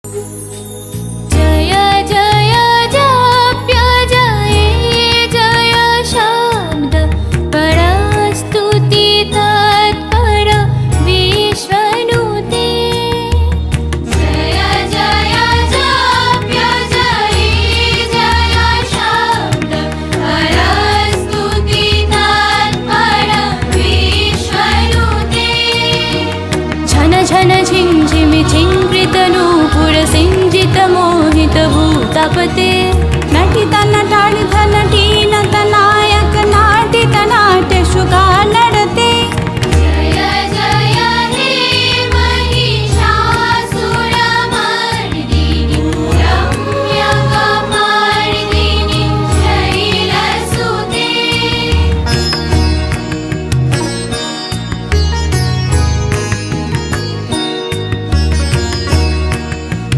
जय जय जाप्य जये जय शब्द परस्तुति तत्पर विश्वनुते। जय जय जाप्य जये जय शब्द परस्तुति तत्पर विश्वनुते। झन झन झिं झिमि झिंकृतनूपुर सिंजित मोहित भूतापते।